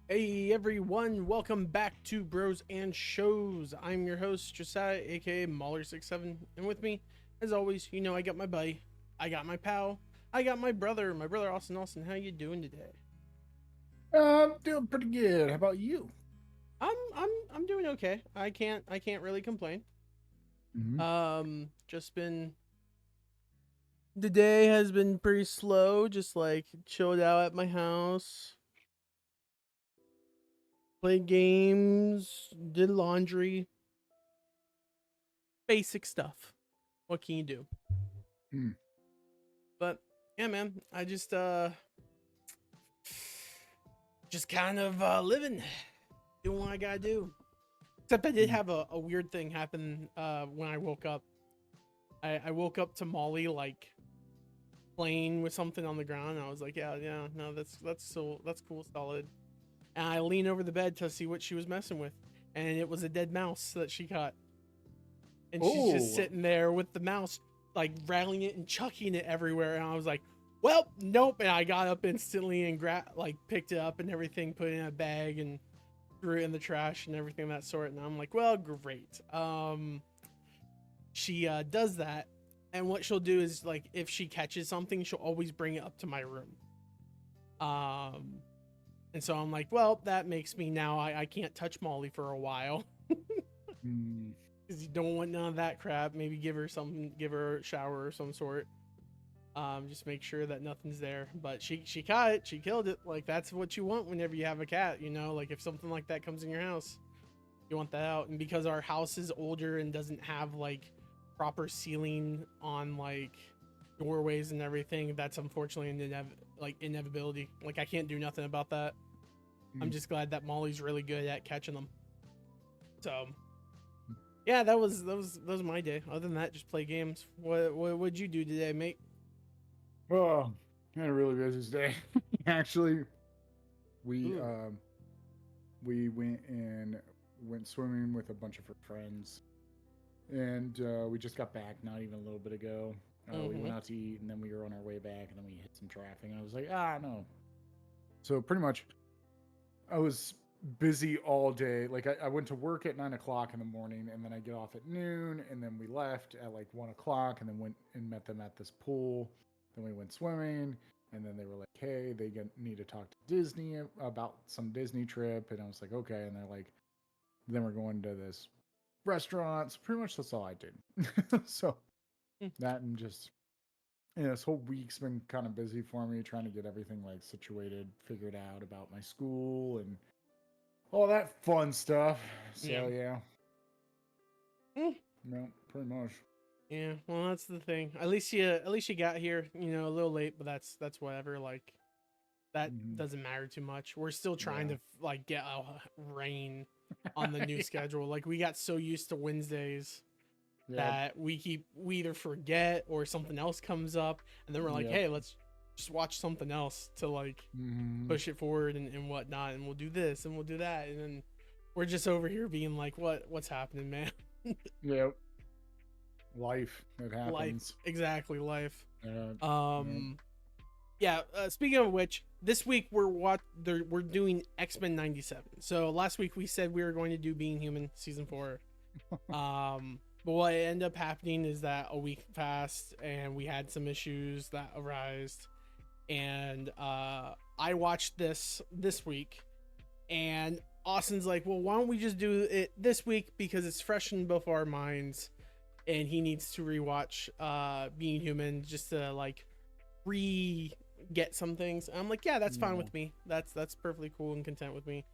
Hey everyone, welcome back to Bros and Shows. I'm your host, Josiah, aka Mauler67, and with me, as always, I got my buddy, I got my pal, I got my brother Austin. Austin, how you doing today? Doing pretty good. How about you? I'm doing okay. I can't really complain. Hmm. Just been the day has been pretty slow, just like chilled out at my house, played games, did laundry, basic stuff. What can you do? Hmm. But yeah, man, I just kind of living, doing what I gotta do. Except I did Hmm. have a weird thing happen when I woke up. I woke up to Molly like playing with something on the ground. And I was like, yeah, no, that's cool, solid. And I lean over the bed to see what she was messing with, and it was a dead mouse that she caught, and she's just Oh, sitting there with the mouse like rattling it and chucking it everywhere. And I was like, well, nope. And I got up instantly and picked it up and everything, put it in a bag and threw it in the trash and everything of that sort. And I'm like, well, great. She does that, and what she'll do is like if she catches something, she'll always bring it up to my room. Um, and so I'm like, well, that makes me now I can't touch Molly for a while. hmm. Because you don't want none of that crap. Maybe give her a shower or some sort. Just make sure that nothing's there. But she caught it, she killed it. Like that's what you want whenever you have a cat, Like if something like that comes in your house, you want that out. And because our house is older and doesn't have like proper ceiling on like doorways and everything, that's unfortunately an inevitability. Like I can't do nothing about that. I'm Hmm. just glad that Molly's really good at catching them. So yeah, that was my day. Other than that, just play games. What would you do today, mate? Oh, I had a really busy day. Actually, we Ooh. um we went swimming with a bunch of our friends, and we just got back not even a little bit ago. We Mm-hmm. went out to eat, and then we were on our way back, and then we hit some traffic. And I was like, no. So pretty much, I was busy all day. Like I went to work at 9 o'clock in the morning, and then I get off at noon, and then we left at like 1 o'clock, and then went and met them at this pool. Then we went swimming, and then they were like, "Hey, need to talk to Disney about some Disney trip," and I was like, "Okay," and they're like, "Then we're going to this restaurant." So pretty much that's all I did. So that and just this whole week's been kind of busy for me, trying to get everything like situated, figured out about my school and all that fun stuff. Yeah. So yeah, Mm. no, pretty much. Yeah. Well, that's the thing. At least you got here. A little late, but that's whatever. Like that Hmm. doesn't matter too much. We're still trying Yeah. to like get a rain on the new Yeah. schedule. Like we got so used to Wednesdays Yep. that we either forget or something else comes up, and then we're like, Yep. hey, let's just watch something else to like Hmm. push it forward and whatnot, and we'll do this and we'll do that, and then we're just over here being like, what's happening, man? Yep. Life. It Life, happens. exactly, life. Yep. Um, yeah. Speaking of which, this week we're doing Xmen 97. So last week we said we were going to do Being Human season 4. But what ended up happening is that a week passed and we had some issues that arose, and I watched this week, and Austin's like, well, why don't we just do it this week because it's fresh in both our minds, and he needs to rewatch Being Human just to like re get some things. And I'm like, yeah, that's fine Yeah. with me. That's perfectly cool and content with me.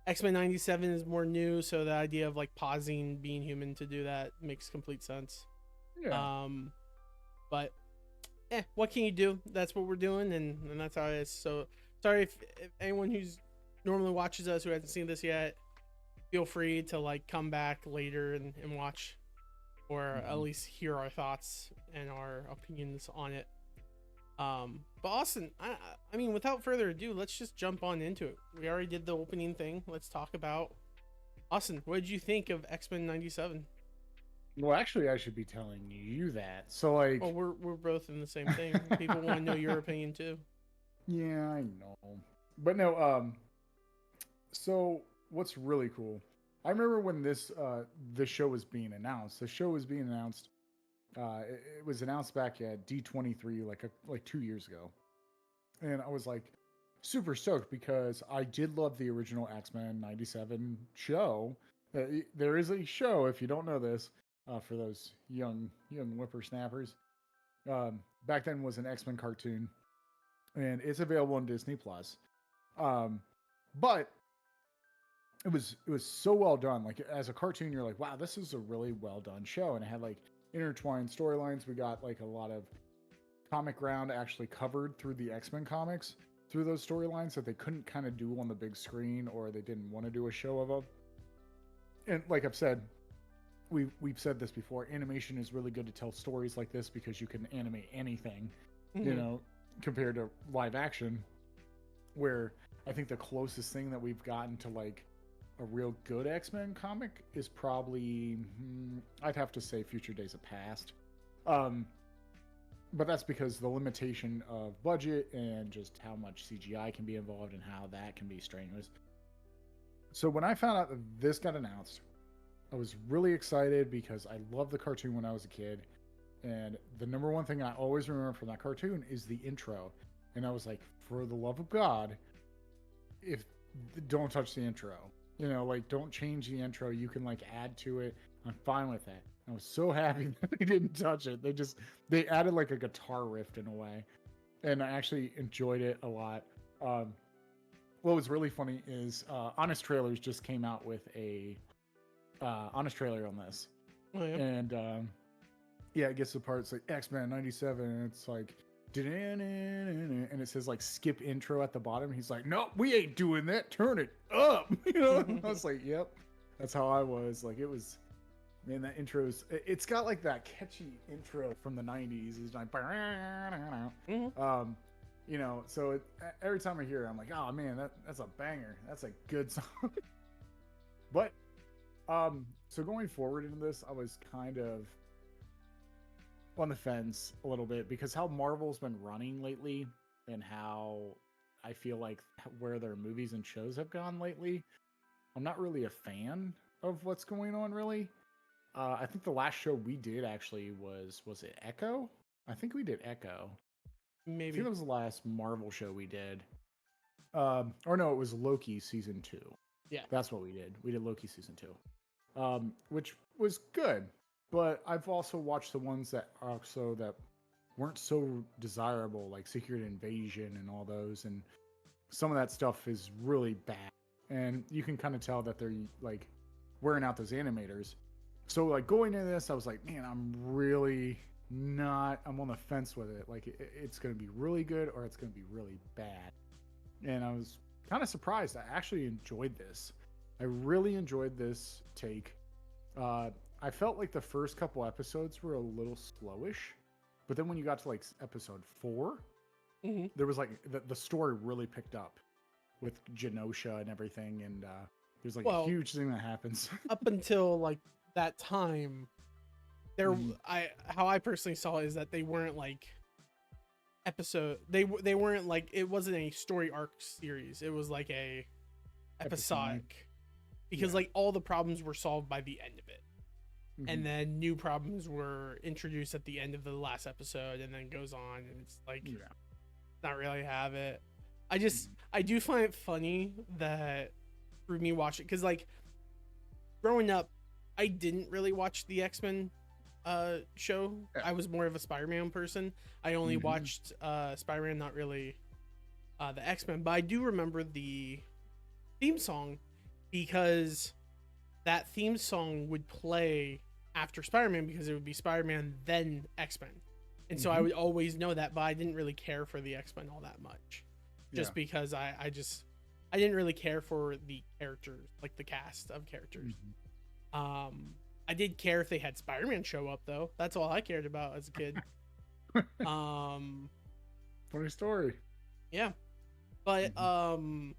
X-Men 97 is more new, so the idea of like pausing Being Human to do that makes complete sense. Yeah. Um, but what can you do? That's what we're doing, and that's how it is. So sorry if anyone who's normally watches us who hasn't seen this yet, feel free to like come back later and watch, or at Hmm. least hear our thoughts and our opinions on it. But Austin, I mean, without further ado, let's just jump on into it. We already did the opening thing. Let's talk about Austin. What did you think of X-Men 97? Well, actually, I should be telling you that. So, Well, like, we're both in the same thing. People want to know your opinion too. yeah, I know, but no. So what's really cool? I remember when this show was being announced. The show was being announced. It was announced back at D23 like 2 years ago, and I was like super stoked because I did love the original X-Men '97 show. There is a show, if you don't know this, for those young whippersnappers. Back then was an X-Men cartoon, and it's available on Disney Plus. But it was so well done. Like as a cartoon, you're like, wow, this is a really well done show, and it had like intertwined storylines. We got like a lot of comic ground actually covered through the X-Men comics through those storylines that they couldn't kind of do on the big screen, or they didn't want to do a show of them. And like I've said, we've said this before, animation is really good to tell stories like this because you can animate anything, you know, compared to live action, where I think the closest thing that we've gotten to like a real good X-Men comic is probably, I'd have to say Future Days of Past. But that's because the limitation of budget and just how much CGI can be involved and how that can be strenuous. So when I found out that this got announced, I was really excited because I loved the cartoon when I was a kid. And the number one thing I always remember from that cartoon is the intro. And I was like, for the love of God, don't touch the intro. You know, like don't change the intro. You can like add to it. I'm fine with that. I was so happy that they didn't touch it. They added like a guitar riff in a way, and I actually enjoyed it a lot. What was really funny is Honest Trailers just came out with a Honest trailer on this, and yeah, it gets to the part. It's like X-Men '97, and it's like, and it says like skip intro at the bottom. He's like, no, we ain't doing that. Turn it up. You know, I was like, yep, that's how I was. Like it was. Man, that intro's, it's got like that catchy intro from the 90s. It's like, you know, so every time I hear it, I'm like, oh man, that's a banger. That's a good song. But, so going forward into this, I was kind of on the fence a little bit because how Marvel's been running lately and how I feel like where their movies and shows have gone lately, I'm not really a fan of what's going on really. I think the last show we did actually was it Echo? I think we did Echo. Maybe. I think that was the last Marvel show we did. Or no, it was Loki season 2. Yeah. That's what we did. We did Loki season 2. Which was good. But I've also watched the ones that weren't so desirable, like Secret Invasion and all those, and some of that stuff is really bad. And you can kind of tell that they're like wearing out those animators. So like going into this, I was like, man, I'm on the fence with it. Like it's going to be really good or it's going to be really bad. And I was kind of surprised. I actually enjoyed this. I really enjoyed this take. I felt like the first couple episodes were a little slowish, but then when you got to like episode 4, there was like the story really picked up with Genosha and everything. And there's like a huge thing that happens. Up until like that time, how I personally saw it is that they weren't like they weren't like, it wasn't a story arc series. It was like a episodic because like all the problems were solved by the end of it. And then new problems were introduced at the end of the last episode and then goes on, and it's like not really have it. I do find it funny that for me watch it, because like growing up I didn't really watch the X-Men show. I was more of a Spider-Man person. I only watched Spider-Man, not really the X-Men, but I do remember the theme song because that theme song would play after Spider-Man because it would be Spider-Man then X-Men. And so I would always know that, but I didn't really care for the X-Men all that much. Just because I didn't really care for the characters, like the cast of characters. I did care if they had Spider-Man show up though. That's all I cared about as a kid. Funny story. Yeah. But the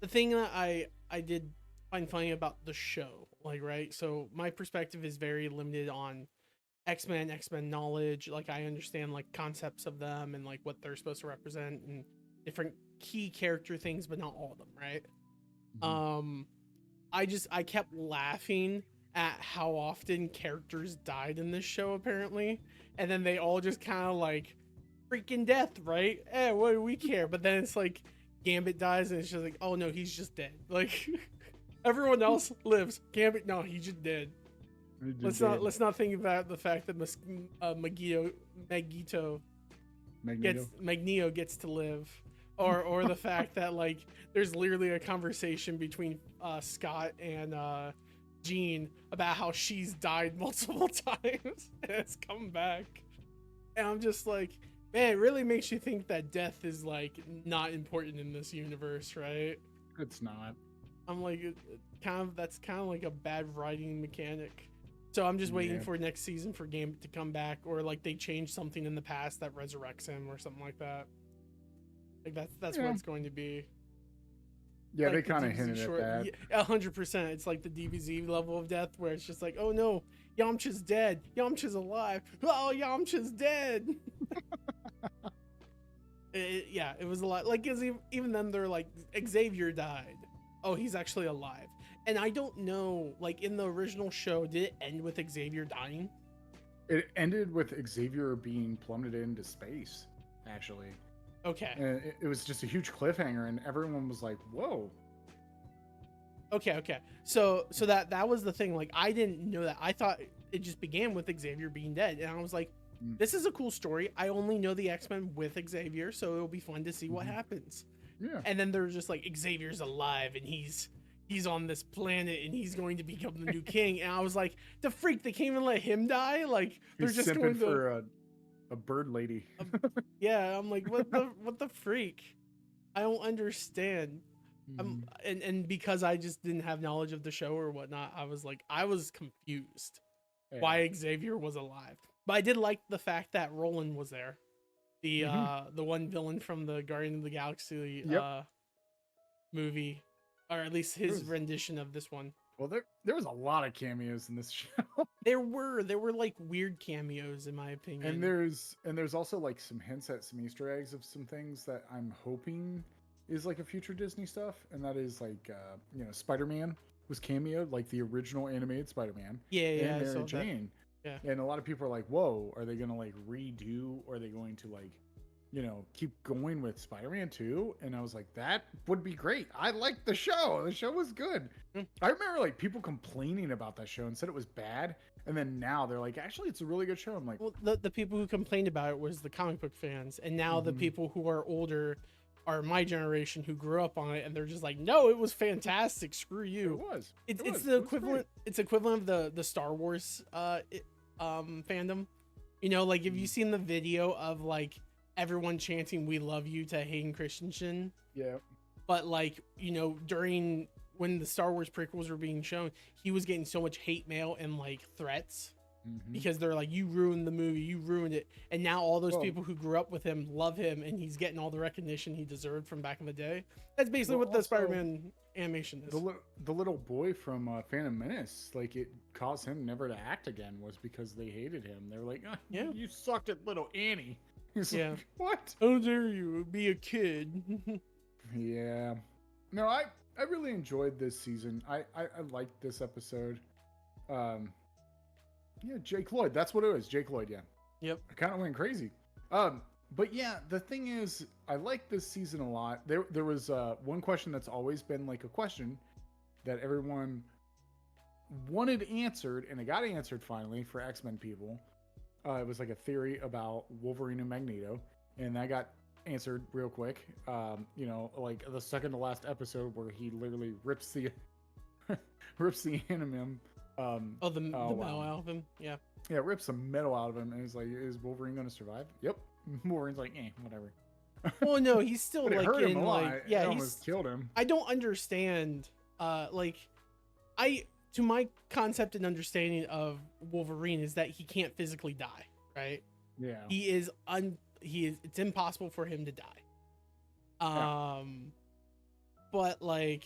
thing that I did find funny about the show, like, right? So my perspective is very limited on X-Men knowledge. Like I understand like concepts of them and like what they're supposed to represent and different key character things, but not all of them, right? Um, I kept laughing at how often characters died in this show apparently, and then they all just kind of like freaking death, right? What do we care? But then it's like Gambit dies, and it's just like, oh no, he's just dead. Like everyone else lives. Gambit, no, he's just dead. Let's not think about the fact that Magneto gets to live, or the fact that like there's literally a conversation between Scott and Jean about how she's died multiple times and has come back, and I'm just like, man, it really makes you think that death is like not important in this universe, right? It's not. I'm like, that's kind of like a bad writing mechanic. So I'm just waiting for next season for Gambit to come back, or like they change something in the past that resurrects him or something like that. Like that's what it's going to be. Yeah, like they kind of hinted at that. 100%. It's like the DBZ level of death where it's just like, oh no, Yamcha's dead. Yamcha's alive. Oh, Yamcha's dead. It was a lot. Like, even then they're like, Xavier died. Oh, he's actually alive. And I don't know, like in the original show, did it end with Xavier dying? It ended with Xavier being plummeted into space, actually. Okay. And it was just a huge cliffhanger, and everyone was like, whoa. Okay. So that was the thing. Like, I didn't know that. I thought it just began with Xavier being dead. And I was like, this is a cool story. I only know the X-Men with Xavier, so it'll be fun to see what happens. Yeah. And then they're just like, Xavier's alive, and he's on this planet, and he's going to become the new king. And I was like, the freak, they can't even let him die? Like, they're just going to... for a bird lady. Yeah, I'm like, what the freak? I don't understand. And because I just didn't have knowledge of the show or whatnot, I was confused why Xavier was alive. But I did like the fact that Roland was there. The one villain from the Guardian of the Galaxy movie, or at least his rendition of this one. Well, there was a lot of cameos in this show. There were like weird cameos in my opinion. And there's also like some hints at some Easter eggs of some things that I'm hoping is like a future Disney stuff, and that is like Spider-Man was cameoed, like the original animated Spider-Man. And Mary Jane. Yeah. And a lot of people are like, whoa, are they gonna like redo, or are they going to like keep going with Spider-Man 2? And I was like, that would be great. I liked the show. The show was good. I remember like people complaining about that show and said it was bad. And then now they're like, actually, it's a really good show. I'm like, well, the people who complained about it was the comic book fans. And now the people who are older are my generation who grew up on it. And they're just like, no, it was fantastic. Screw you. It was. It's the equivalent. It's equivalent of the Star Wars fandom. Like, have you seen the video of like everyone chanting "We love you" to Hayden Christensen? Yeah. But like, during when the Star Wars prequels were being shown, he was getting so much hate mail and like threats because they're like, you ruined the movie, you ruined it. And now all those people who grew up with him love him, and he's getting all the recognition he deserved from back in the day. That's basically what the Spider-Man animation is. The little boy from Phantom Menace, like, it caused him never to act again was because they hated him. They were like, you sucked at little Annie. He's like, what? How dare you be a kid? Yeah. No, I really enjoyed this season. I liked this episode. Jake Lloyd. That's what it was. Jake Lloyd, yeah. Yep. I kind of went crazy. But yeah, the thing is, I like this season a lot. There was one question that's always been like a question that everyone wanted answered, and it got answered finally for X-Men people. It was like a theory about Wolverine and Magneto, and that got answered real quick. Like the second to last episode where he literally rips the animum. The metal out of him. Yeah, rips the metal out of him, and he's like, "Is Wolverine going to survive?" Yep. Wolverine's like, whatever. Well, no, he's still but like it hurt him in a lot. like, It almost killed him. I don't understand. To my concept and understanding of Wolverine is that he can't physically die, right? Yeah. It's impossible for him to die. But like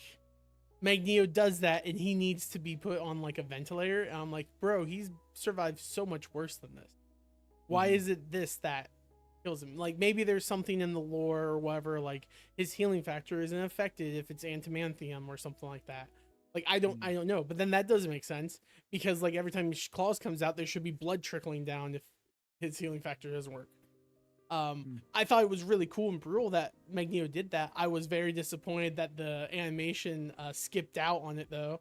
Magneto does that, and he needs to be put on like a ventilator, and I'm like, bro, he's survived so much worse than this. Why is it that kills him. Like maybe there's something in the lore or whatever, like his healing factor isn't affected if it's antimanthium or something like that. Like I don't know, but then that doesn't make sense because like every time claws comes out, there should be blood trickling down if his healing factor doesn't work. I thought it was really cool and brutal that Magneto did that. I was very disappointed that the animation skipped out on it though.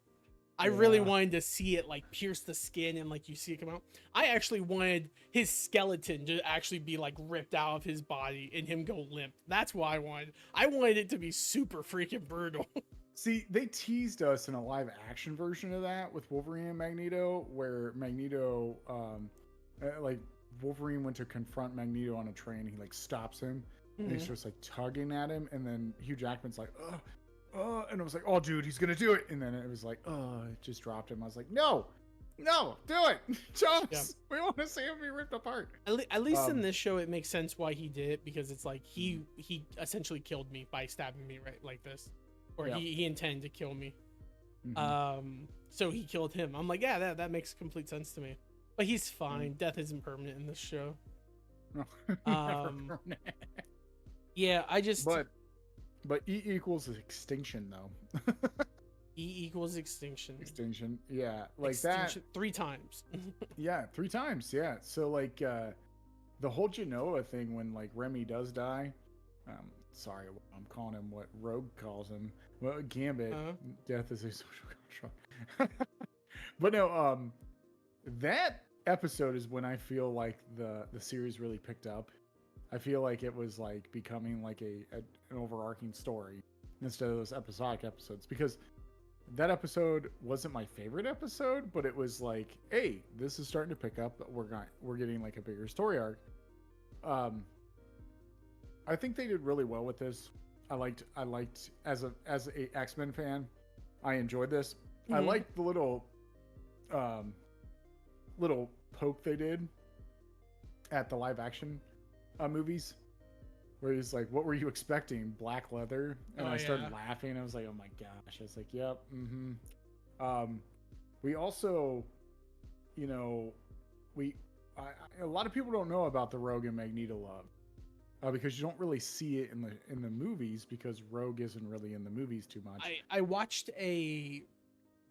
I really wanted to see it like pierce the skin and like you see it come out. I actually wanted his skeleton to actually be like ripped out of his body and him go limp. That's what I wanted. I wanted it to be super freaking brutal. See, they teased us in a live action version of that with Wolverine and Magneto, where Magneto, like Wolverine went to confront Magneto on a train. He like stops him and he's just like tugging at him, and then Hugh Jackman's like, and I was like, oh, dude, he's gonna do it. And then it was like, it just dropped him. I was like, no, do it, Jones. We want to see him be ripped apart. At least in this show, it makes sense why he did it, because it's like he essentially killed me by stabbing me right like this, or he intended to kill me. So he killed him. I'm like, yeah, that makes complete sense to me. But he's fine. Death isn't permanent in this show. No, never permanent. Yeah, I just. But E equals extinction, though. E equals extinction. Extinction, yeah, like extinction, that 3 times. Yeah, 3 times, yeah. So like the whole Genoa thing, when like Remy does die, sorry, I'm calling him what Rogue calls him. Well, Gambit, death is a social construct. But no, that episode is when I feel like the series really picked up. I feel like it was like becoming like an overarching story instead of those episodic episodes, because that episode wasn't my favorite episode, but it was like, hey, this is starting to pick up. We're getting like a bigger story arc. I think they did really well with this. I liked as a X-Men fan, I enjoyed this. I liked the little poke they did at the live action movies, where he's like, what were you expecting, black leather? And I started laughing. I was like, oh my gosh. I was like, yep. We also, you know, a lot of people don't know about the Rogue and Magneto love, because you don't really see it in the movies, because Rogue isn't really in the movies too much. I watched a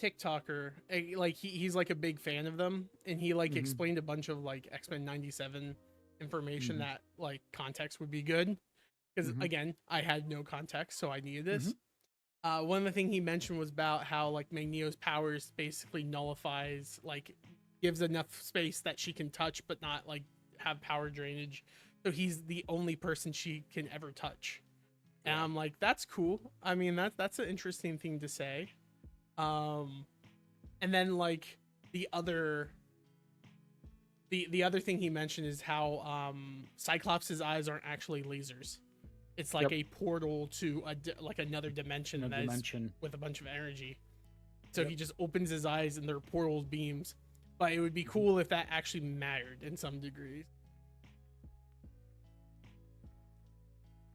TikToker, like he's like a big fan of them, and he like explained a bunch of like Xmen 97 information that like context would be good, because again, I had no context, so I needed this. One of the things he mentioned was about how like Magneto's powers basically nullifies, like gives enough space that she can touch but not like have power drainage, so he's the only person she can ever touch. And I'm like, that's cool. I mean, that's an interesting thing to say. And then like the other thing he mentioned is how Cyclops' eyes aren't actually lasers. It's like a portal to like another dimension with a bunch of energy. So he just opens his eyes and they're portal beams. But it would be cool if that actually mattered in some degree.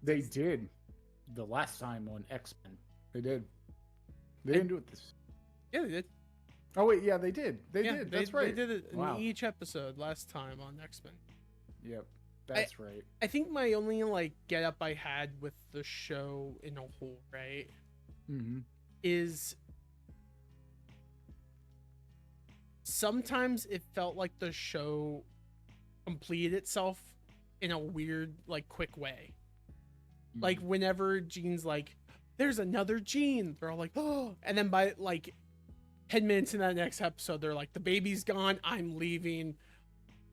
They did the last time on X-Men. They did. They didn't do it this. Yeah, they did. Oh wait, yeah, they did. They did. That's right. They did it in each episode last time on X-Men. Yep, that's right. I think my only like get up I had with the show in a whole, right, is sometimes it felt like the show completed itself in a weird, like, quick way. Like whenever Jean's like, there's another Jean, they're all like, oh, and then by like 10 minutes in that next episode, they're like, the baby's gone, I'm leaving,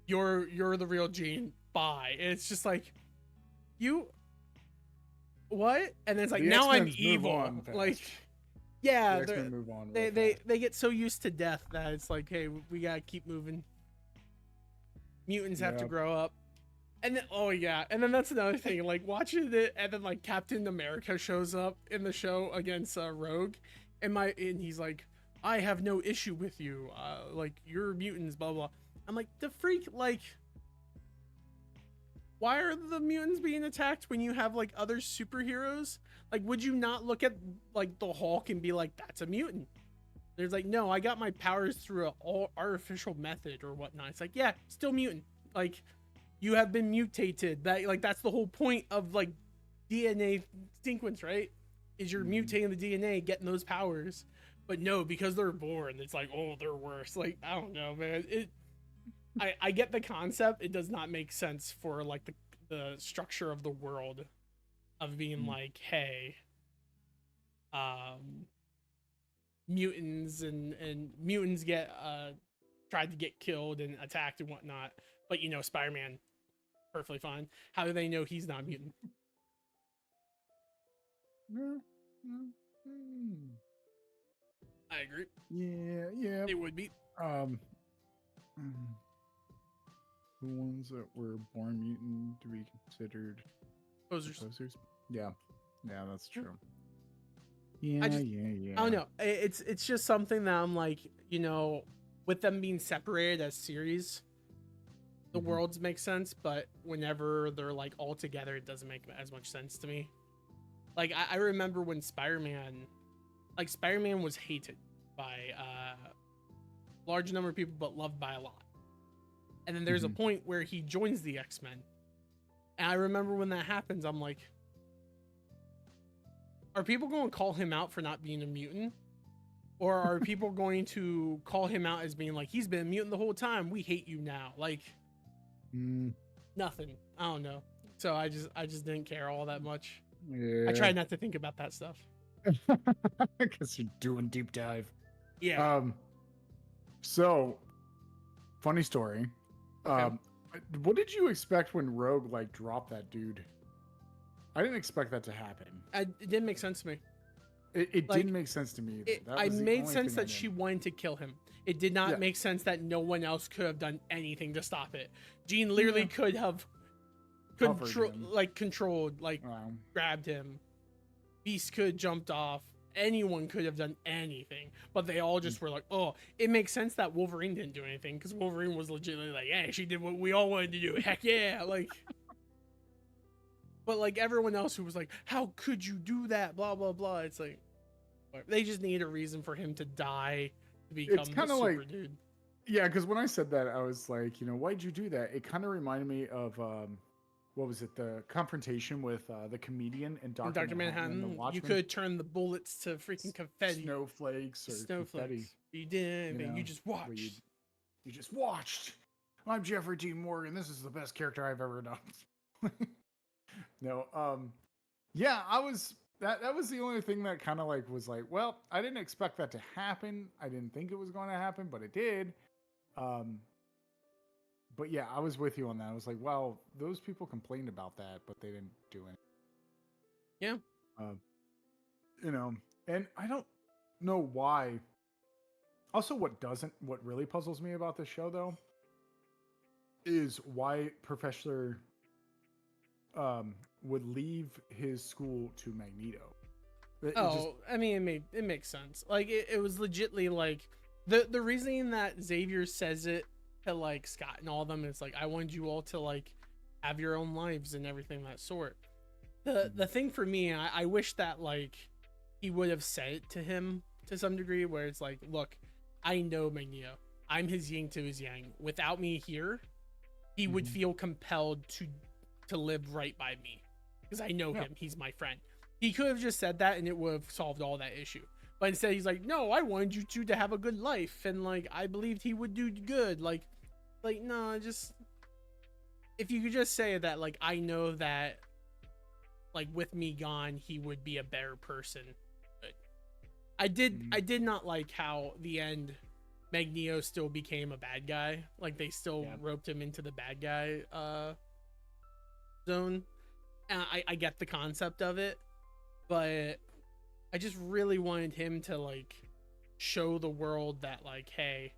you're the real Jean, bye. And it's just like, you what? And then it's like, now I'm evil. Like, yeah, move on they get so used to death that it's like, hey, we gotta keep moving. Mutants have to grow up. And then, and then that's another thing, like watching it, and then like Captain America shows up in the show against Rogue, and he's like, I have no issue with you, like you're mutants, blah blah. I'm like, the freak, like, why are the mutants being attacked when you have like other superheroes? Like, would you not look at like the Hulk and be like, that's a mutant? There's like, no, I got my powers through a all artificial method or whatnot. It's like, yeah, still mutant. Like, you have been mutated. That like that's the whole point of like DNA sequence, right? Is you're mutating the DNA, getting those powers. But no, because they're born, it's like, oh, they're worse. Like, I don't know, man. I get the concept. It does not make sense for like the structure of the world of being like, hey, um, mutants and mutants get tried to get killed and attacked and whatnot. But you know, Spider-Man perfectly fine. How do they know he's not a mutant? I agree. Yeah, yeah. It would be. Um, the ones that were born mutant to be considered Posers. Yeah, yeah, that's true. Yeah. I don't know. It's just something that I'm like, you know, with them being separated as series, the worlds make sense, but whenever they're like all together, it doesn't make as much sense to me. Like I remember when Spider-Man was hated by a large number of people, but loved by a lot. And then there's a point where he joins the X-Men. And I remember when that happens, I'm like, are people going to call him out for not being a mutant? Or are people going to call him out as being like, he's been a mutant the whole time, we hate you now? Like, nothing. I don't know. So I just didn't care all that much. Yeah. I tried not to think about that stuff. Because you're doing deep dive. Yeah. So, funny story. Okay. What did you expect when Rogue like dropped that dude? I didn't expect that to happen. It didn't make sense to me. It like, didn't make sense to me either. I made sense that she wanted to kill him. It did not make sense that no one else could have done anything to stop it. Jean literally could have controlled, grabbed him. Beast could have jumped off. Anyone could have done anything, but they all just were like, oh, it makes sense that Wolverine didn't do anything because Wolverine was legitimately like, hey, she did what we all wanted to do. Heck yeah. Like, but like everyone else who was like, how could you do that? Blah, blah, blah. It's like, they just need a reason for him to die to become the super dude. Yeah, because when I said that, I was like, you know, why'd you do that? It kind of reminded me of, what was it? The confrontation with the comedian and Dr. Manhattan. You could turn the bullets to freaking confetti. Snowflakes. Confetti. You didn't. You just watched. You just watched. I'm Jeffrey D. Morgan. This is the best character I've ever done. No, yeah, I was that was the only thing that kind of like was like, well, I didn't expect that to happen. I didn't think it was going to happen, but it did. But yeah, I was with you on that. I was like, well, those people complained about that, but they didn't do anything. Yeah. You know, and I don't know why. Also, what really puzzles me about this show though is why Professor would leave his school to Magneto. I mean, it makes sense. Like it was legitly like the reasoning that Xavier says it to like Scott and all of them is like, I wanted you all to like have your own lives and everything that sort. The thing for me, I wish that like he would have said it to him to some degree, where it's like, look, I know Magneto. I'm his yin to his yang. Without me here, he would feel compelled to live right by me because I know him. He's my friend. He could have just said that and it would have solved all that issue. But instead he's like, no, I wanted you two to have a good life. And like, I believed he would do good. Like no, just, if you could just say that, like, I know that like with me gone, he would be a better person. But I did not like how the end Magneto still became a bad guy. Like they still roped him into the bad guy, zone. And I get the concept of it, but I just really wanted him to like show the world that like, hey,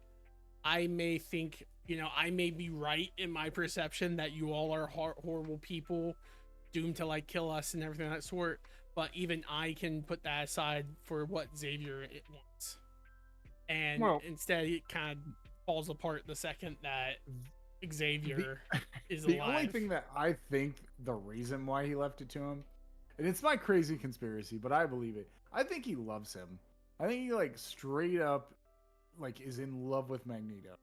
I may think, you know, I may be right in my perception that you all are horrible people doomed to like kill us and everything of that sort, but even I can put that aside for what Xavier wants. And instead it kind of falls apart the second that Xavier is alive. The only thing that I think the reason why he left it to him, and it's my crazy conspiracy, but I believe it, I think he loves him. I think he like straight up like is in love with Magneto.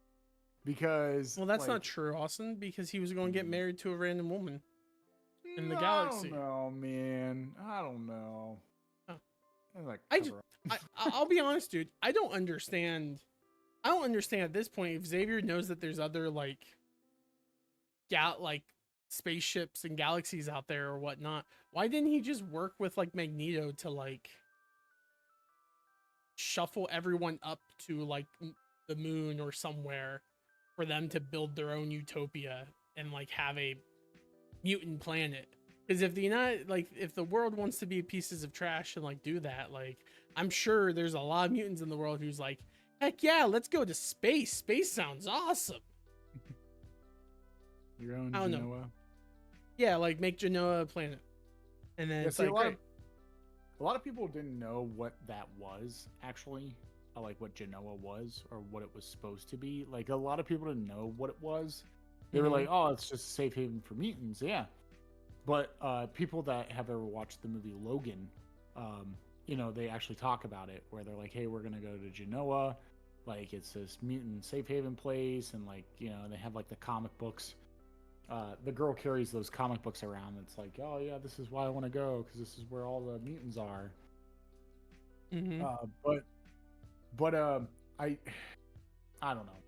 because Well, that's not like true, Austin, because he was going to get married to a random woman in the I don't galaxy. know, man. I don't know. Oh. I like I just, cover up. I'll be honest, dude. I don't understand. I don't understand at this point if Xavier knows that there's other like like spaceships and galaxies out there or whatnot. Why didn't he just work with like Magneto to like shuffle everyone up to like the moon or somewhere for them to build their own utopia and like have a mutant planet? Because if the United, like, if the world wants to be pieces of trash and like do that, like, I'm sure there's a lot of mutants in the world who's like, heck yeah, let's go to space. Space sounds awesome. Your own I don't know. Genoa. Yeah, like make Genoa a planet, and then Yeah, it's see, like great. a lot of people didn't know what that was actually, like what Genoa was or what it was supposed to be. Like a lot of people didn't know what it was. They were like, "Oh, it's just a safe haven for mutants." Yeah, but people that have ever watched the movie Logan, you know, they actually talk about it where they're like, "Hey, we're gonna go to Genoa, like it's this mutant safe haven place," and like you know they have like the comic books. The girl carries those comic books around. It's like, oh yeah, this is why I want to go because this is where all the mutants are. Mm-hmm. But I don't know.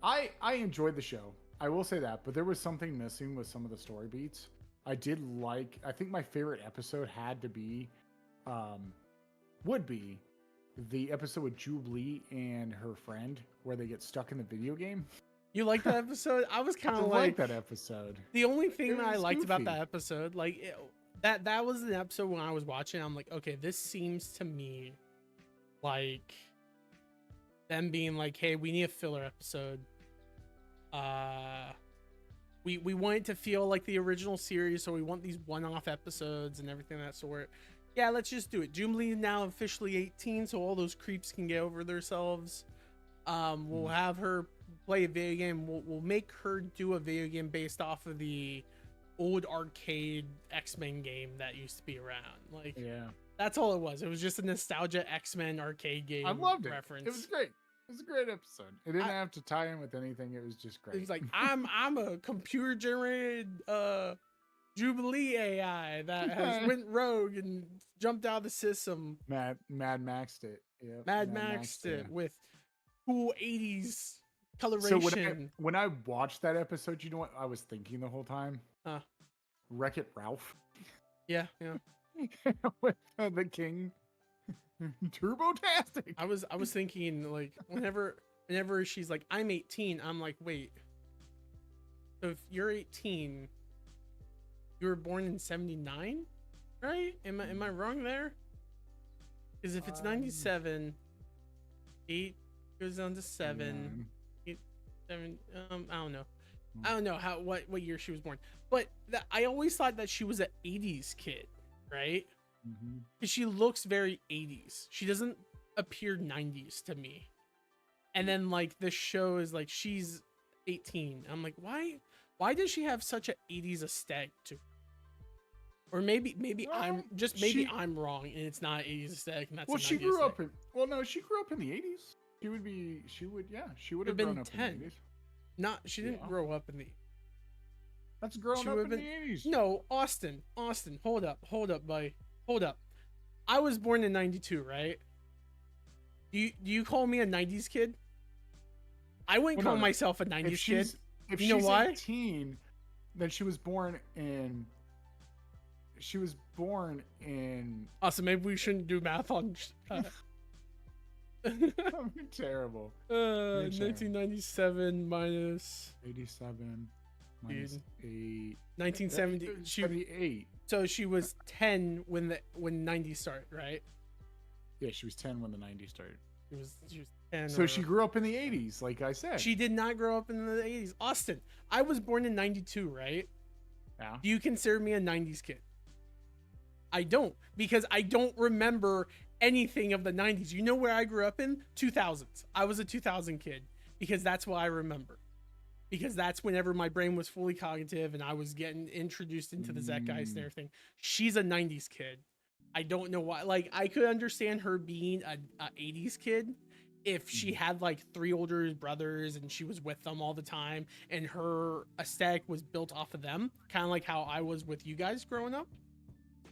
I enjoyed the show. I will say that, but there was something missing with some of the story beats. I did like. I think my favorite episode had to be, would be, the episode with Jubilee and her friend where they get stuck in the video game. You like that episode? I was kind I of like that episode. the only thing It that I was liked about goofy. that episode, like that was an episode when I was watching. I'm like, okay, this seems to me like them being like, hey, we need a filler episode. We want it to feel like the original series, so we want these one-off episodes and everything of that sort. Yeah, let's just do it. Jubilee is now officially 18, so all those creeps can get over themselves. We'll have her play a video game. We'll make her do a video game based off of the old arcade Xmen game that used to be around. Like, Yeah, that's all it was. It was just a nostalgia Xmen arcade game I loved it. reference. It was great. It was a great episode. It didn't have to tie in with anything. It was just great. It was like I'm a computer generated Jubilee AI that has went rogue and jumped out of the system. Mad Maxed it. Yeah, Mad Maxed it with cool 80s So coloration. when I watched that episode, you know what I was thinking the whole time? Wreck-It Ralph. Yeah. With the King. Turbo-tastic. I was thinking like whenever she's like, I'm 18, I'm like, wait. So if you're 18, you were born in 79, right? Am I wrong there? Because if it's 97, 8 goes down to 7, 8, 7. I don't know what year she was born, but I always thought that she was an 80s kid, right? Because she looks very 80s. She doesn't appear 90s to me. And then like the show is like she's 18. I'm like, why does she have such an 80s aesthetic to her? Or maybe I'm wrong and it's not 80s aesthetic and that's Well, a she 90s grew aesthetic. up in. Well, no, she grew up in the 80s. She would have been grown up 10. in the 80s. She didn't Yeah. grow up in the. That's growing She up would've in been- the 80s. No, Austin, hold up, buddy, hold up. I was born in 92, right? Do you call me a 90s kid? I wouldn't Well, call no. myself a 90s kid. If You know she's why? 18, then she was born in. She was born in. Also, maybe we shouldn't do math on. I'm terrible. You're terrible. 1997 minus 87 minus 8. 1970. She 78. so she was 10 when 90 started, right? Yeah, she was 10 when the 90s started. She was 10. So she grew up in the 80s, like I said. She did not grow up in the 80s. Austin, I was born in 92, right? Yeah. Do you consider me a 90s kid? I don't, because I don't remember anything of the 90s. You know where I grew up in? 2000s. I was a 2000 kid because that's what I remember. Because that's whenever my brain was fully cognitive and I was getting introduced into the zeitgeist and everything. She's a 90s kid. I don't know why. Like, I could understand her being a 80s kid if she had like 3 older brothers and she was with them all the time and her aesthetic was built off of them, kind of like how I was with you guys growing up.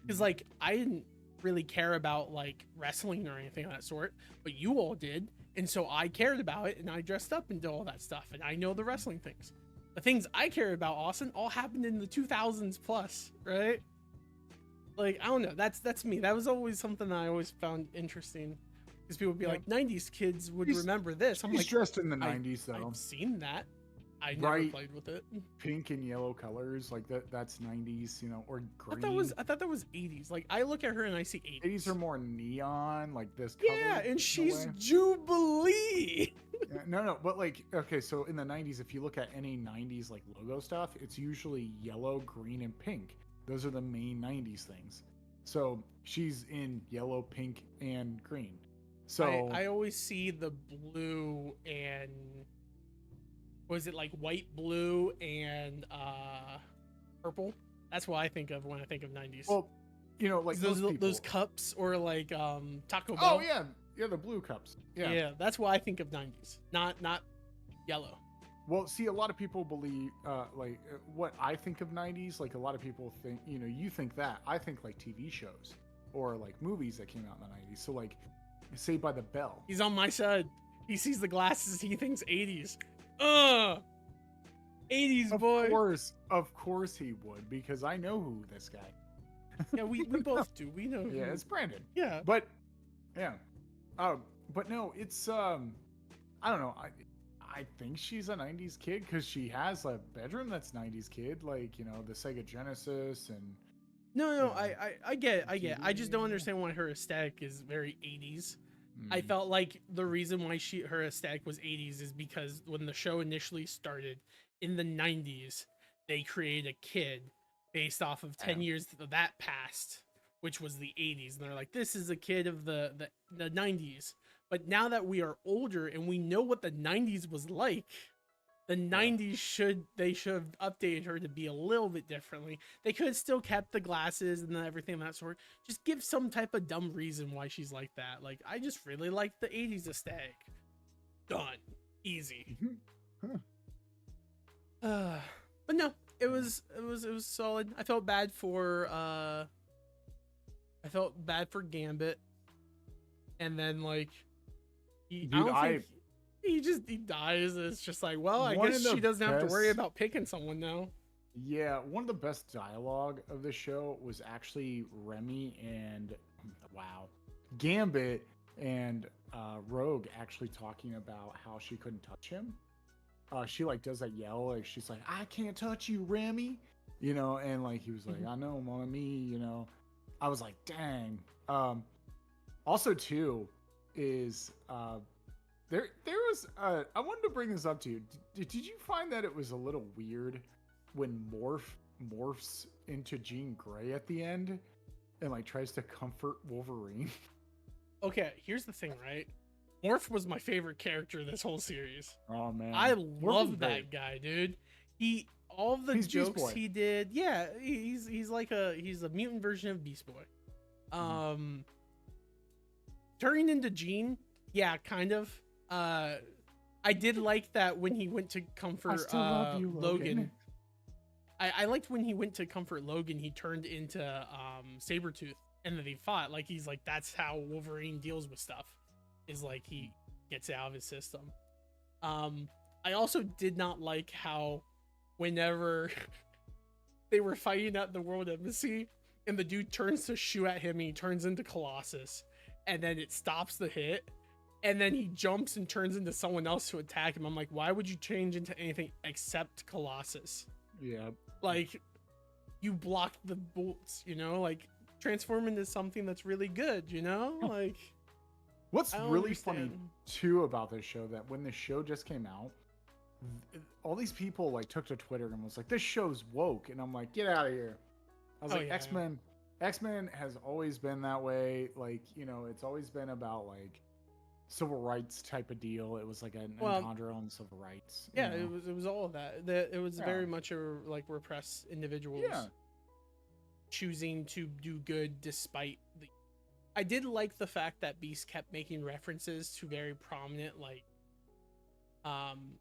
Because like I didn't really care about like wrestling or anything of that sort, but you all did, and so I cared about it and I dressed up and did all that stuff, and I know the wrestling things. The things I care about, Austin, all happened in the 2000s plus, right? Like I don't know, that's me. That was always something that I always found interesting, because people would be like, 90s kids would remember this. I'm He's like, dressed in the 90s though. I've seen that. I never played with it. Pink and yellow colors, like that's 90s, you know, or green. I thought that was 80s. Like I look at her and I see 80s. 80s are more neon, like this color. Yeah, and she's Jubilee. Yeah, no, but like, okay, so in the 90s, if you look at any 90s like logo stuff, it's usually yellow, green, and pink. Those are the main 90s things. So she's in yellow, pink, and green. So I always see the blue and was it like white, blue, and purple? That's what I think of when I think of 90s. Well, you know, like those cups, or like Taco Bell. Oh yeah, the blue cups. Yeah, that's what I think of 90s. Not yellow. Well, see, a lot of people believe, what I think of 90s, like a lot of people think, you know, you think that. I think like TV shows or like movies that came out in the 90s. So like Saved by the Bell. He's on my side. He sees the glasses, he thinks 80s. 80s boy. Of course he would, because I know who this guy. Yeah, we both do. We know. Yeah, it's Brandon. Yeah. But yeah. But no, it's I don't know. I think she's a 90s kid because she has a bedroom that's 90s kid, like, you know, the Sega Genesis and No, I get it. I just don't understand why her aesthetic is very 80s. I felt like the reason why her aesthetic was 80s is because when the show initially started in the 90s, they created a kid based off of 10 years that passed, which was the 80s. And they're like, this is a kid of the 90s. But now that we are older and we know what the 90s was like, the 90s should have updated her to be a little bit differently. They could have still kept the glasses and everything of that sort. Just give some type of dumb reason why she's like that. Like, I just really like the 80s aesthetic. Done. Easy. But no, it was solid. I felt bad for Gambit. And then like he dies. It's just like, well, I guess she doesn't have to worry about picking someone now. Yeah, one of the best dialogue of the show was actually Remy and Gambit and Rogue actually talking about how she couldn't touch him. She like does that yell, like she's like, I can't touch you, Remy, you know, and like he was like, I know, mon ami, you know. I was like, dang. Also too is there was I wanted to bring this up to you. Did you find that it was a little weird when morphs into Jean Grey at the end and like tries to comfort Wolverine? Okay, here's the thing, right? Morph was my favorite character this whole series. Oh man, I love that guy, dude. All of the jokes he did, yeah, he's a mutant version of Beast Boy. Turning into Jean, yeah, kind of. I did like that when he went to comfort Logan. I liked when he went to comfort Logan, he turned into Sabretooth, and then they fought. Like, he's like, that's how Wolverine deals with stuff, is like he gets it out of his system. I also did not like how whenever they were fighting at the World Embassy and the dude turns to shoot at him and he turns into Colossus, and then it stops the hit, and then he jumps and turns into someone else to attack him. I'm like, why would you change into anything except Colossus? Yeah. Like, you blocked the bolts, you know? Like, transform into something that's really good, you know? Like, what's really funny too about this show, that when the show just came out, all these people like took to Twitter and was like, this show's woke, and I'm like, get out of here. I was like, Xmen has always been that way. Like, you know, it's always been about like civil rights type of deal. It was like an entendre on civil rights. Yeah, you know? it was all of that. It was very much like repress individuals choosing to do good despite the I did like the fact that Beast kept making references to very prominent like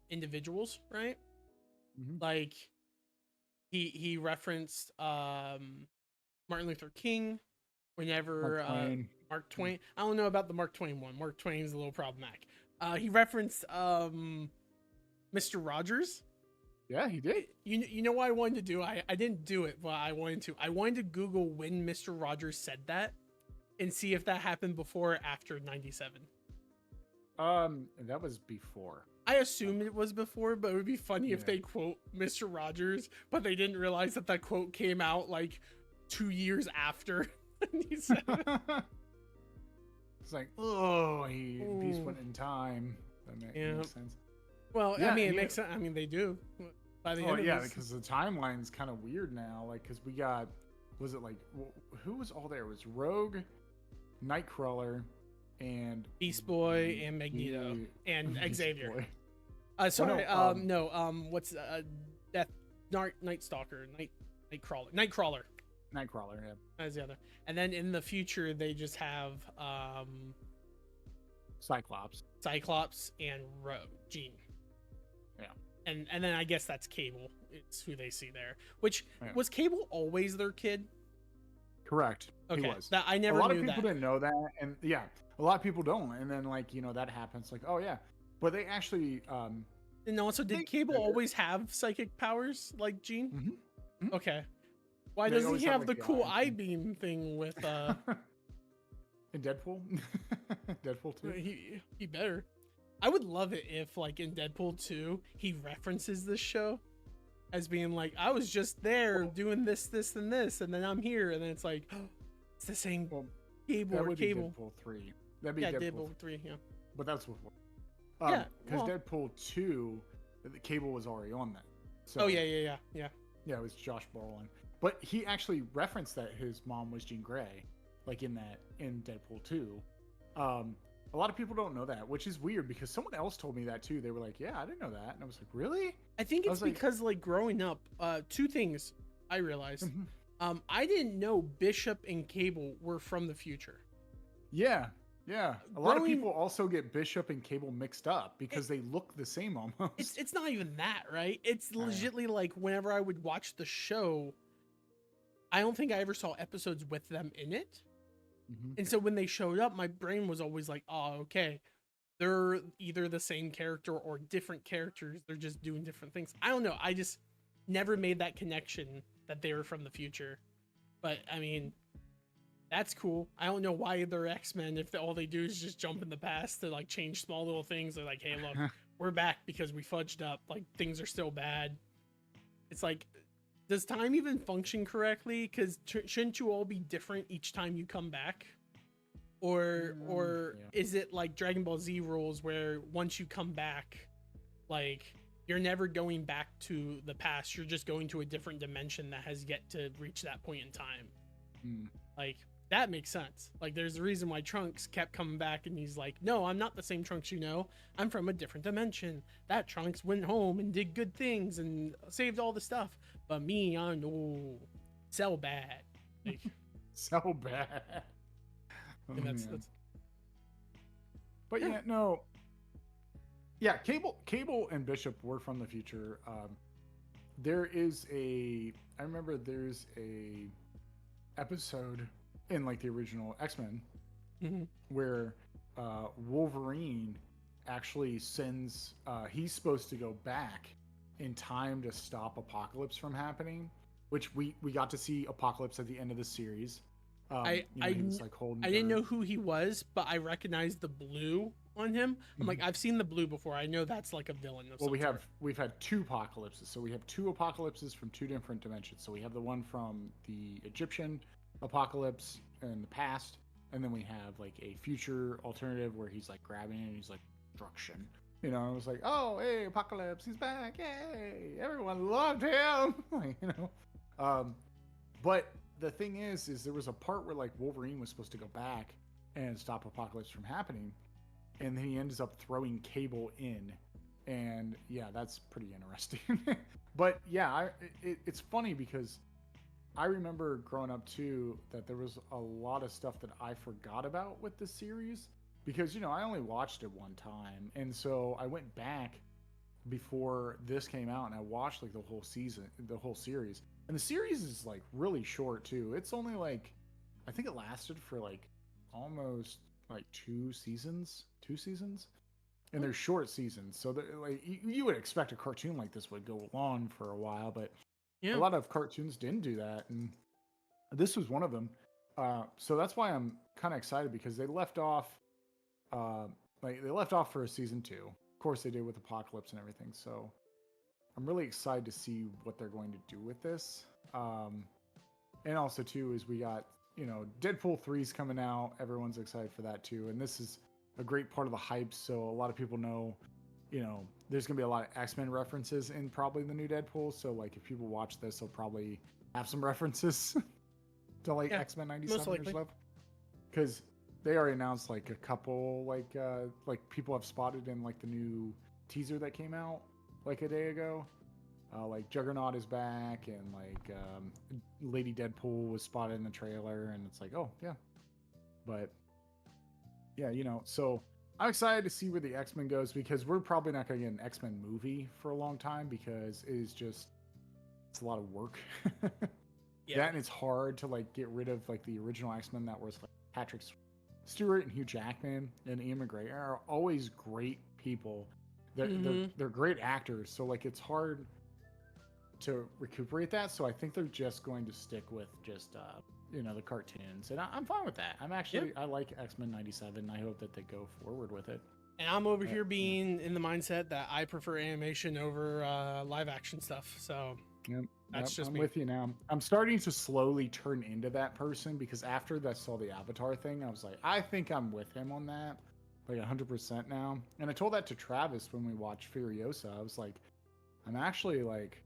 individuals, right? Hmm. Like he referenced Martin Luther King Mark whenever Twain. Mark Twain. I don't know about the Mark Twain one. Mark Twain's a little problematic. He referenced Mr. Rogers. Yeah, he did. You know what I wanted to do? I didn't do it, but I wanted to. I wanted to Google when Mr. Rogers said that and see if that happened before or after 97. That was before. I assumed it was before, but it would be funny if Yeah. they quote Mr. Rogers, but they didn't realize that that quote came out like 2 years after he said it. It's like, oh, Beast Ooh. went in time. That Yeah. makes sense. Well, Yeah, I mean, and it makes sense. I mean, they do. By the Oh end yeah, of this, because the timeline's kind of weird now. Like, because we got, was it like, who was all there? It was Rogue, Nightcrawler, and Beast Boy and Magneto and Beast Xavier. Boy. Sorry, no, what's Death Night Stalker, Nightcrawler. Nightcrawler. Yeah. As the other, and then in the future they just have Cyclops. Cyclops and Jean. Yeah. And then I guess that's Cable. It's who they see there. Which Yeah. was Cable always their kid? Correct. Okay, He was. that I never A lot knew of people that. didn't know that, and yeah, a lot of people don't. And then like that happens. Like, oh yeah, but they actually And also, did They- Cable always have psychic powers like Jean? Mhm. Okay. Why They doesn't always he have, have like, the the cool eye eye beam thing with in Deadpool. Deadpool 2. he better. I would love it if like in Deadpool 2 he references this show as being like, I was just there doing this, and this, and then I'm here, and then it's like, oh, it's the same Well, Cable that or would be Cable. Deadpool 3. That'd be Yeah, Deadpool, Deadpool 3, yeah. but that's what. Yeah, Because well- Deadpool 2, the Cable was already on that. So Oh yeah. yeah, it was Josh Brolin. But he actually referenced that his mom was Jean Grey, like in Deadpool 2. A lot of people don't know that, which is weird because someone else told me that too. They were like, "Yeah, I didn't know that," and I was like, "Really?" I think I it's was like- because like growing up, two things I realized. Mhm. I didn't know Bishop and Cable were from the future. Yeah, yeah. A lot of Growing- people also get Bishop and Cable mixed up because they look the same almost. It's not even that, right? It's yeah. legitly like whenever I would watch the show, I don't think I ever saw episodes with them in it. Mhm. And so when they showed up, my brain was always like, oh, okay. They're either the same character or different characters. They're just doing different things. I don't know. I just never made that connection that they were from the future. But I mean, that's cool. I don't know why they're X-Men if all they do is just jump in the past to like change small little things. They're like, hey, look, we're back because we fudged up. Like things are still bad. It's like, does time even function correctly? Because shouldn't you all be different each time you come back? Or Yeah. is it like Dragon Ball Z rules where once you come back, like you're never going back to the past. You're just going to a different dimension that has yet to reach that point in time. Mm. Like that makes sense. Like there's a reason why Trunks kept coming back and he's like, no, I'm not the same Trunks you know. I'm from a different dimension. That Trunks went home and did good things and saved all the stuff. But me, I know, sell bad. Like, So bad. Oh, and that's man. But yeah. yeah, no. Yeah, Cable and Bishop were from the future. I remember there's a episode in like the original X-Men Mhm. where Wolverine actually sends he's supposed to go back in time to stop Apocalypse from happening, which we got to see Apocalypse at the end of the series. He was like holding I didn't her- know who he was, but I recognized the blue on him. I'm like, I've seen the blue before. I know that's like a villain. Of Well, some sort. we've had two apocalypses. So we have two apocalypses from two different dimensions. So we have the one from the Egyptian apocalypse in the past, and then we have like a future alternative where he's like grabbing it and he's like destruction. You know, it was like, oh, hey, Apocalypse, he's back! Yay! Everyone loved him. Like, you know, but the thing is there was a part where like Wolverine was supposed to go back and stop Apocalypse from happening, and then he ends up throwing Cable in, and yeah, that's pretty interesting. But yeah, it's funny because I remember growing up too that there was a lot of stuff that I forgot about with the series because I only watched it one time, and so I went back before this came out and I watched like the whole season, the whole series. And the series is like really short too. It's only like I think it lasted for like almost like two seasons, and they're short seasons. So like you would expect a cartoon like this would go on for a while, but a Yeah. lot of cartoons didn't do that, and this was one of them. So that's why I'm kind of excited because they left off, uh, like they left off for a season two. Of course, they did with Apocalypse and everything. So I'm really excited to see what they're going to do with this. And also too is we got Deadpool 3's coming out. Everyone's excited for that too, and this is a great part of the hype. So a lot of people know, there's gonna be a lot of X-Men references in probably the new Deadpool. So like if people watch this, they'll probably have some references to like X-Men most 97 or likely. stuff. Because they already announced like a couple like people have spotted in like the new teaser that came out like a day ago. Like Juggernaut is back, and like Lady Deadpool was spotted in the trailer, and it's like, oh yeah, but yeah, so I'm excited to see where the X-Men goes because we're probably not going to get an X-Men movie for a long time because it's a lot of work. Yeah. That, and it's hard to like get rid of like the original X-Men that was like Patrick Stewart and Hugh Jackman and Ian McGregor are always great people. They're great actors, so like it's hard to recuperate that. So I think they're just going to stick with just the cartoons, and I'm fine with that. I like X-Men 97. I hope that they go forward with it. And I'm over here being in the mindset that I prefer animation over live action stuff. So that's just I'm me. with you now. I'm starting to slowly turn into that person because after I saw the Avatar thing, I was like, I think I'm with him on that, like 100% now. And I told that to Travis when we watched Furiosa. I was like, I'm actually like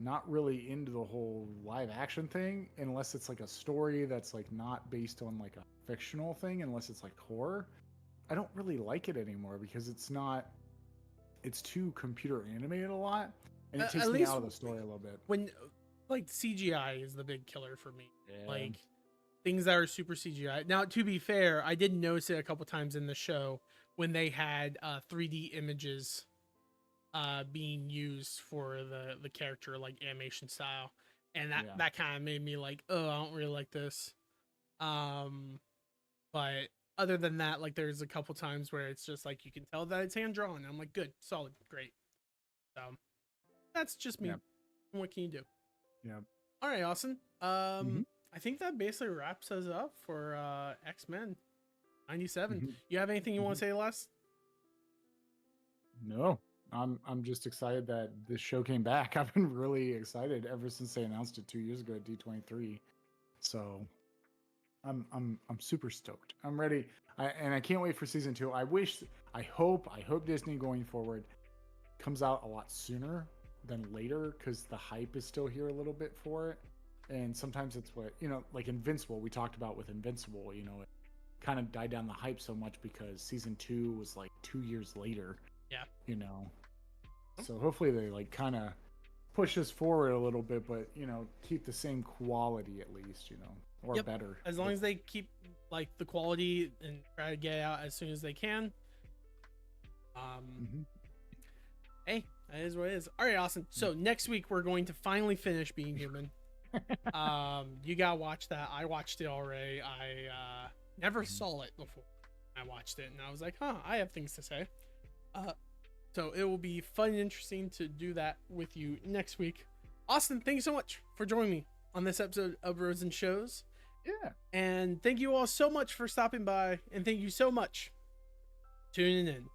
not really into the whole live action thing unless it's like a story that's like not based on like a fictional thing, unless it's like horror. I don't really like it anymore because it's too computer animated a lot, and it takes me out of the story a little bit. When like CGI is the big killer for me. Yeah. Like things that are super CGI. Now, to be fair, I did notice it a couple times in the show when they had 3D images being used for the character, like animation style, and that kind of made me like, oh, I don't really like this. But other than that, like there's a couple times where it's just like you can tell that it's hand drawn. I'm like, good, solid, great. So that's just me. Yep. What can you do? Yeah. All right, Austin. I think that basically wraps us up for X-Men 97. You have anything you want to say last? No. I'm just excited that this show came back. I've been really excited ever since they announced it 2 years ago at D23. So I'm super stoked. I'm ready. I can't wait for season 2. I hope Disney going forward comes out a lot sooner than later because the hype is still here a little bit for it. And sometimes it's what, like Invincible, we talked about with Invincible, it kind of died down the hype so much because season 2 was like 2 years later. Yeah. So hopefully they like kind of push us forward a little bit, but keep the same quality at least, or better. As long as they keep like the quality and try to get it out as soon as they can. Hey, that is what it is. All right, Austin. So next week we're going to finally finish Being Human. You gotta watch that. I watched it already. I never saw it before. I watched it and I was like, I have things to say. So it will be fun and interesting to do that with you next week. Austin, thank you so much for joining me on this episode of Rosen Shows. Yeah. And thank you all so much for stopping by, and thank you so much for tuning in.